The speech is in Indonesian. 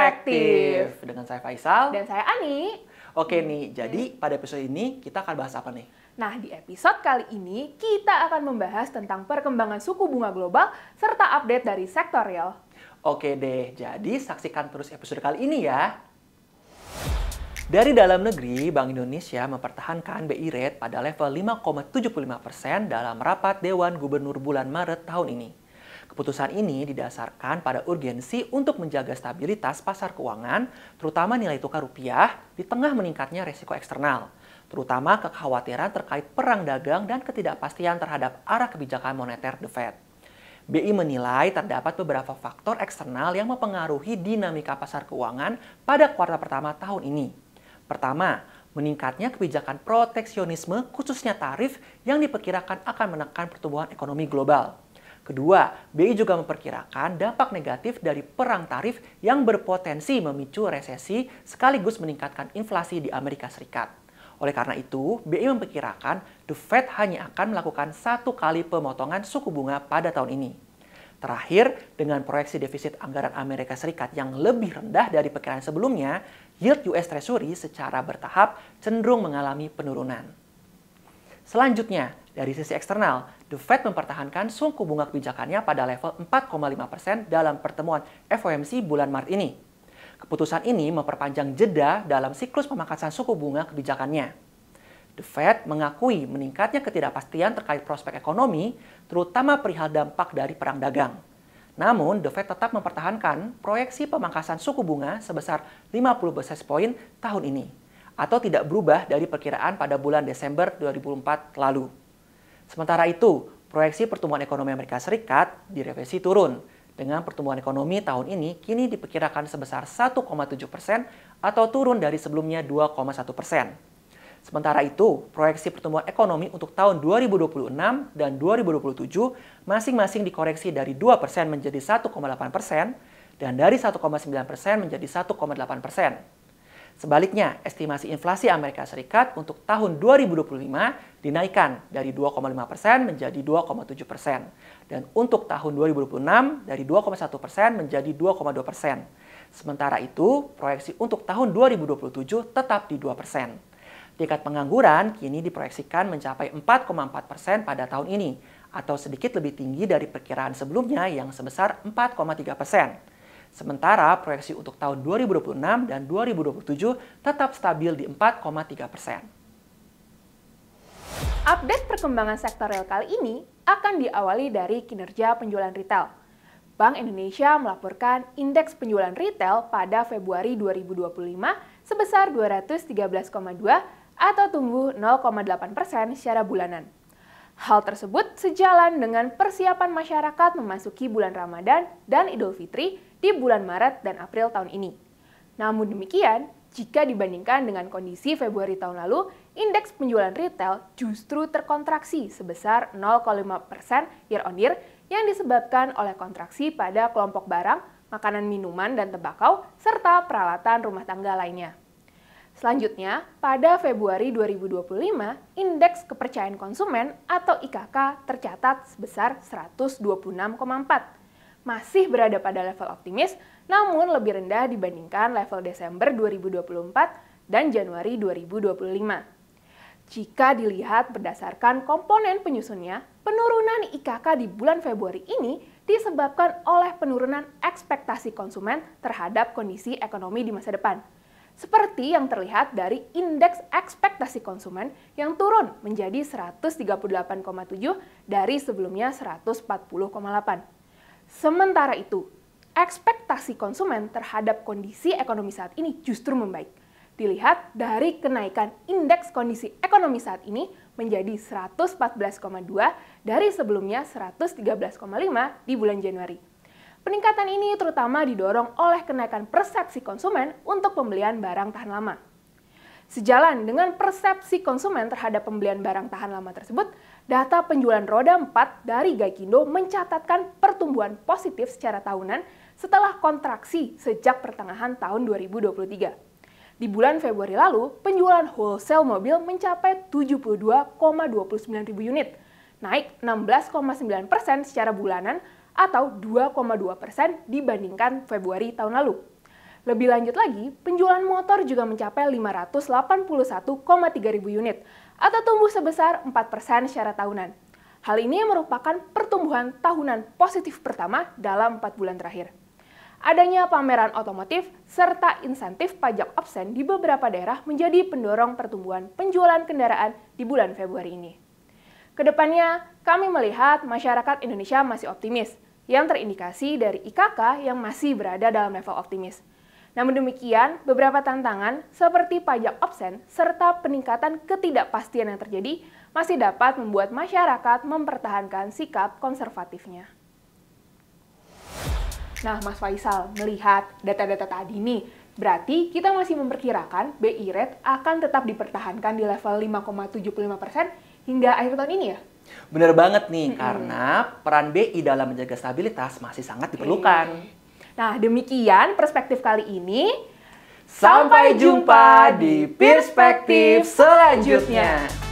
Perspektif. Dengan saya Faisal. Dan saya Ani. Oke nih, jadi pada episode ini kita akan bahas apa nih? Nah, di episode kali ini kita akan membahas tentang perkembangan suku bunga global serta update dari sektor real. Oke deh, jadi saksikan terus episode kali ini ya. Dari dalam negeri, Bank Indonesia mempertahankan BI Rate pada level 5,75% dalam rapat Dewan Gubernur bulan Maret tahun ini. Keputusan ini didasarkan pada urgensi untuk menjaga stabilitas pasar keuangan, terutama nilai tukar rupiah, di tengah meningkatnya resiko eksternal, terutama kekhawatiran terkait perang dagang dan ketidakpastian terhadap arah kebijakan moneter The Fed. BI menilai terdapat beberapa faktor eksternal yang mempengaruhi dinamika pasar keuangan pada kuartal pertama tahun ini. Pertama, meningkatnya kebijakan proteksionisme khususnya tarif yang diperkirakan akan menekan pertumbuhan ekonomi global. Kedua, BI juga memperkirakan dampak negatif dari perang tarif yang berpotensi memicu resesi sekaligus meningkatkan inflasi di Amerika Serikat. Oleh karena itu, BI memperkirakan The Fed hanya akan melakukan satu kali pemotongan suku bunga pada tahun ini. Terakhir, dengan proyeksi defisit anggaran Amerika Serikat yang lebih rendah dari perkiraan sebelumnya, yield US Treasury secara bertahap cenderung mengalami penurunan. Selanjutnya, dari sisi eksternal, The Fed mempertahankan suku bunga kebijakannya pada level 4,5% dalam pertemuan FOMC bulan Maret ini. Keputusan ini memperpanjang jeda dalam siklus pemangkasan suku bunga kebijakannya. The Fed mengakui meningkatnya ketidakpastian terkait prospek ekonomi, terutama perihal dampak dari perang dagang. Namun, The Fed tetap mempertahankan proyeksi pemangkasan suku bunga sebesar 50 basis point tahun ini, atau tidak berubah dari perkiraan pada bulan Desember 2004 lalu. Sementara itu, proyeksi pertumbuhan ekonomi Amerika Serikat direvisi turun, dengan pertumbuhan ekonomi tahun ini kini diperkirakan sebesar 1,7% atau turun dari sebelumnya 2,1%. Sementara itu, proyeksi pertumbuhan ekonomi untuk tahun 2026 dan 2027 masing-masing dikoreksi dari 2% menjadi 1,8% dan dari 1,9% menjadi 1,8%. Sebaliknya, estimasi inflasi Amerika Serikat untuk tahun 2025 dinaikkan dari 2,5% menjadi 2,7%. Dan untuk tahun 2026 dari 2,1% menjadi 2,2%. Sementara itu, proyeksi untuk tahun 2027 tetap di 2%. Tingkat pengangguran kini diproyeksikan mencapai 4,4% pada tahun ini, atau sedikit lebih tinggi dari perkiraan sebelumnya yang sebesar 4,3%. Sementara proyeksi untuk tahun 2026 dan 2027 tetap stabil di 4,3%. Update perkembangan sektor real kali ini akan diawali dari kinerja penjualan retail. Bank Indonesia melaporkan indeks penjualan retail pada Februari 2025 sebesar 213,2 atau tumbuh 0,8% secara bulanan. Hal tersebut sejalan dengan persiapan masyarakat memasuki bulan Ramadan dan Idul Fitri di bulan Maret dan April tahun ini. Namun demikian, jika dibandingkan dengan kondisi Februari tahun lalu, indeks penjualan retail justru terkontraksi sebesar 0,5% year on year yang disebabkan oleh kontraksi pada kelompok barang, makanan minuman dan tembakau, serta peralatan rumah tangga lainnya. Selanjutnya, pada Februari 2025, indeks kepercayaan konsumen atau IKK tercatat sebesar 126,4. Masih berada pada level optimis, namun lebih rendah dibandingkan level Desember 2024 dan Januari 2025. Jika dilihat berdasarkan komponen penyusunnya, penurunan IKK di bulan Februari ini disebabkan oleh penurunan ekspektasi konsumen terhadap kondisi ekonomi di masa depan. Seperti yang terlihat dari indeks ekspektasi konsumen yang turun menjadi 138,7 dari sebelumnya 140,8. Sementara itu, ekspektasi konsumen terhadap kondisi ekonomi saat ini justru membaik. Dilihat dari kenaikan indeks kondisi ekonomi saat ini menjadi 114,2 dari sebelumnya 113,5 di bulan Januari. Peningkatan ini terutama didorong oleh kenaikan persepsi konsumen untuk pembelian barang tahan lama. Sejalan dengan persepsi konsumen terhadap pembelian barang tahan lama tersebut, data penjualan roda 4 dari Gaikindo mencatatkan pertumbuhan positif secara tahunan setelah kontraksi sejak pertengahan tahun 2023. Di bulan Februari lalu, penjualan wholesale mobil mencapai 72,29 ribu unit, naik 16,9% secara bulanan atau 2,2% dibandingkan Februari tahun lalu. Lebih lanjut lagi, penjualan motor juga mencapai 581,3 ribu unit, atau tumbuh sebesar 4% secara tahunan. Hal ini merupakan pertumbuhan tahunan positif pertama dalam 4 bulan terakhir. Adanya pameran otomotif serta insentif pajak absen di beberapa daerah menjadi pendorong pertumbuhan penjualan kendaraan di bulan Februari ini. Kedepannya, kami melihat masyarakat Indonesia masih optimis, yang terindikasi dari IKK yang masih berada dalam level optimis. Namun demikian, beberapa tantangan seperti pajak absen serta peningkatan ketidakpastian yang terjadi masih dapat membuat masyarakat mempertahankan sikap konservatifnya. Nah, Mas Faisal, melihat data-data tadi nih, berarti kita masih memperkirakan BI Rate akan tetap dipertahankan di level 5,75% hingga akhir tahun ini ya? Bener banget nih, karena peran BI dalam menjaga stabilitas masih sangat diperlukan. Nah, demikian perspektif kali ini. Sampai jumpa di perspektif selanjutnya.